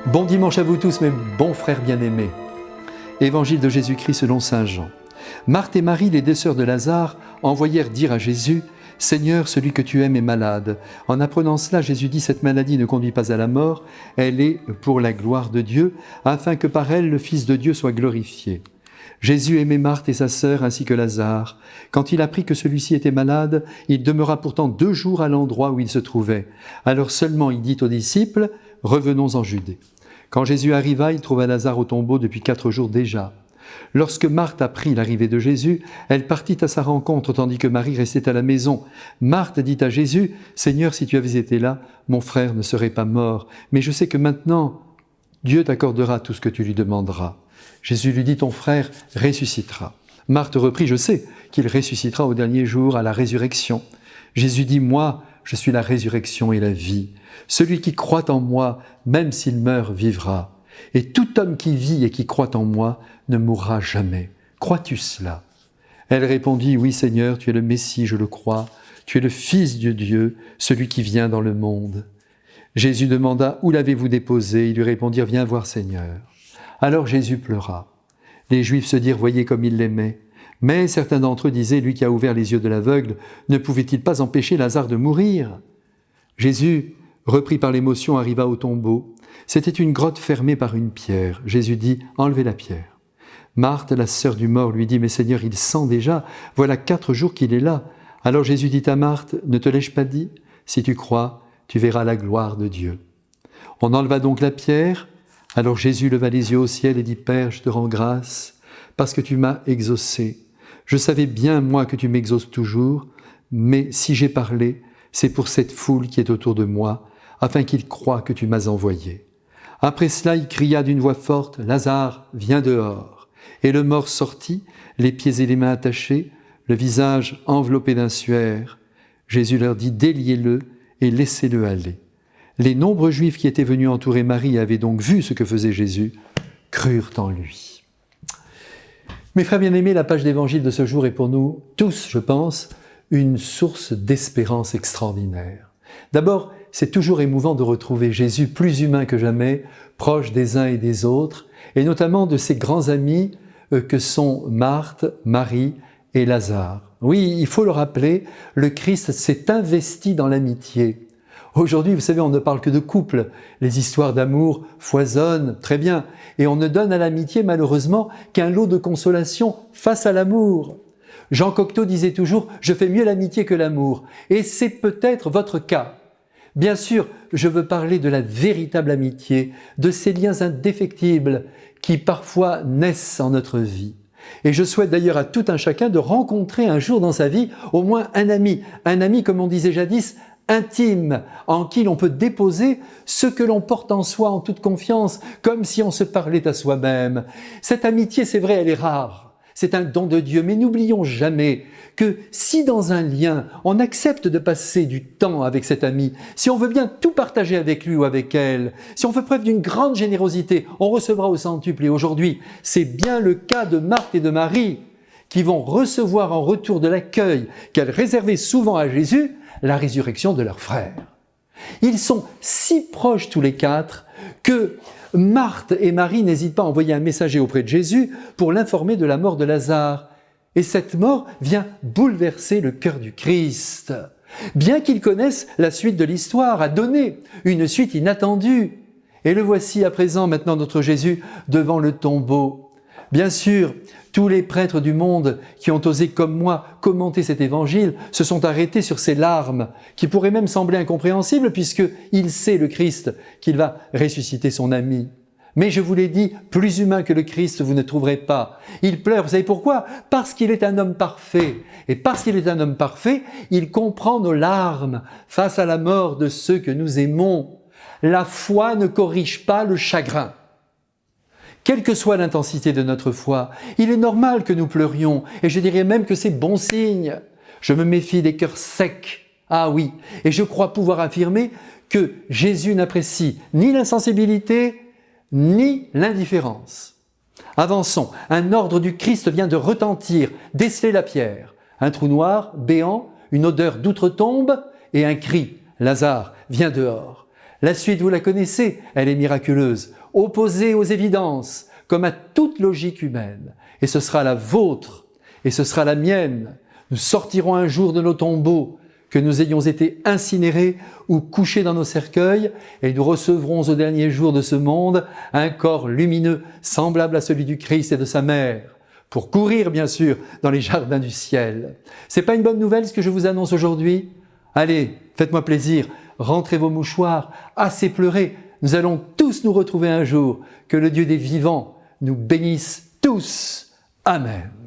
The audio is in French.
Bon dimanche à vous tous, mes bons frères bien-aimés. Évangile de Jésus-Christ selon saint Jean. Marthe et Marie, les deux sœurs de Lazare, envoyèrent dire à Jésus « Seigneur, celui que tu aimes est malade. » En apprenant cela, Jésus dit « Cette maladie ne conduit pas à la mort, elle est pour la gloire de Dieu, afin que par elle le Fils de Dieu soit glorifié. » Jésus aimait Marthe et sa sœur ainsi que Lazare. Quand il apprit que celui-ci était malade, il demeura pourtant 2 jours à l'endroit où il se trouvait. Alors seulement il dit aux disciples « Revenons en Judée. » Quand Jésus arriva, il trouva Lazare au tombeau depuis 4 jours déjà. Lorsque Marthe apprit l'arrivée de Jésus, elle partit à sa rencontre, tandis que Marie restait à la maison. Marthe dit à Jésus, « Seigneur, si tu avais été là, mon frère ne serait pas mort. Mais je sais que maintenant, Dieu t'accordera tout ce que tu lui demanderas. » Jésus lui dit, « Ton frère ressuscitera. » Marthe reprit, « Je sais qu'il ressuscitera au dernier jour, à la résurrection. » Jésus dit, « Moi, je suis la résurrection et la vie. Celui qui croit en moi, même s'il meurt, vivra. Et tout homme qui vit et qui croit en moi ne mourra jamais. Crois-tu cela ?» Elle répondit, « Oui, Seigneur, tu es le Messie, je le crois. Tu es le Fils de Dieu, celui qui vient dans le monde. » Jésus demanda, « Où l'avez-vous déposé ?» Ils lui répondirent, « Viens voir, Seigneur. » Alors Jésus pleura. Les Juifs se dirent, « Voyez comme il l'aimait. » Mais certains d'entre eux disaient, « Lui qui a ouvert les yeux de l'aveugle, ne pouvait-il pas empêcher Lazare de mourir ?» Jésus, repris par l'émotion, arriva au tombeau. C'était une grotte fermée par une pierre. Jésus dit, « Enlevez la pierre. » Marthe, la sœur du mort, lui dit, « Mais Seigneur, il sent déjà, voilà 4 jours qu'il est là. » Alors Jésus dit à Marthe, « Ne te l'ai-je pas dit? Si tu crois, tu verras la gloire de Dieu. » On enleva donc la pierre. Alors Jésus leva les yeux au ciel et dit, « Père, je te rends grâce, parce que tu m'as exaucé. Je savais bien, moi, que tu m'exauces toujours, mais si j'ai parlé, c'est pour cette foule qui est autour de moi, afin qu'ils croient que tu m'as envoyé. » Après cela, il cria d'une voix forte, « Lazare, viens dehors !» Et le mort sortit, les pieds et les mains attachés, le visage enveloppé d'un suaire. Jésus leur dit, « Déliez-le et laissez-le aller. » Les nombreux Juifs qui étaient venus entourer Marie et avaient donc vu ce que faisait Jésus, crurent en lui. Mes frères bien-aimés, la page d'évangile de ce jour est pour nous tous, je pense, une source d'espérance extraordinaire. D'abord, c'est toujours émouvant de retrouver Jésus plus humain que jamais, proche des uns et des autres, et notamment de ses grands amis que sont Marthe, Marie et Lazare. Oui, il faut le rappeler, le Christ s'est investi dans l'amitié. Aujourd'hui, vous savez, on ne parle que de couple. Les histoires d'amour foisonnent, très bien, et on ne donne à l'amitié, malheureusement, qu'un lot de consolation face à l'amour. Jean Cocteau disait toujours « Je fais mieux l'amitié que l'amour », et c'est peut-être votre cas. Bien sûr, je veux parler de la véritable amitié, de ces liens indéfectibles qui parfois naissent en notre vie. Et je souhaite d'ailleurs à tout un chacun de rencontrer un jour dans sa vie au moins un ami comme on disait jadis, intime, en qui l'on peut déposer ce que l'on porte en soi en toute confiance, comme si on se parlait à soi-même. Cette amitié, c'est vrai, elle est rare. C'est un don de Dieu, mais n'oublions jamais que si dans un lien, on accepte de passer du temps avec cet ami, si on veut bien tout partager avec lui ou avec elle, si on fait preuve d'une grande générosité, on recevra au centuple. Et aujourd'hui, c'est bien le cas de Marthe et de Marie qui vont recevoir en retour de l'accueil qu'elles réservaient souvent à Jésus, la résurrection de leur frère. Ils sont si proches tous les 4 que Marthe et Marie n'hésitent pas à envoyer un messager auprès de Jésus pour l'informer de la mort de Lazare. Et cette mort vient bouleverser le cœur du Christ. Bien qu'ils connaissent la suite de l'histoire, à donner une suite inattendue. Et le voici à présent, maintenant notre Jésus, devant le tombeau. Bien sûr, tous les prêtres du monde qui ont osé, comme moi, commenter cet évangile se sont arrêtés sur ces larmes qui pourraient même sembler incompréhensibles puisqu'il sait, le Christ, qu'il va ressusciter son ami. Mais je vous l'ai dit, plus humain que le Christ, vous ne trouverez pas. Il pleure, vous savez pourquoi? Parce qu'il est un homme parfait. Et parce qu'il est un homme parfait, il comprend nos larmes face à la mort de ceux que nous aimons. La foi ne corrige pas le chagrin. Quelle que soit l'intensité de notre foi, il est normal que nous pleurions, et je dirais même que c'est bon signe. Je me méfie des cœurs secs. Ah oui, et je crois pouvoir affirmer que Jésus n'apprécie ni l'insensibilité, ni l'indifférence. Avançons, un ordre du Christ vient de retentir, déceler la pierre. Un trou noir, béant, une odeur d'outre-tombe et un cri. Lazare, viens dehors. La suite, vous la connaissez, elle est miraculeuse, opposée aux évidences, comme à toute logique humaine. Et ce sera la vôtre, et ce sera la mienne. Nous sortirons un jour de nos tombeaux, que nous ayons été incinérés ou couchés dans nos cercueils, et nous recevrons au dernier jour de ce monde un corps lumineux, semblable à celui du Christ et de sa mère, pour courir bien sûr dans les jardins du ciel. C'est pas une bonne nouvelle ce que je vous annonce aujourd'hui? Allez, faites-moi plaisir, rentrez vos mouchoirs, assez pleuré, nous allons tous nous retrouver un jour. Que le Dieu des vivants nous bénisse tous. Amen.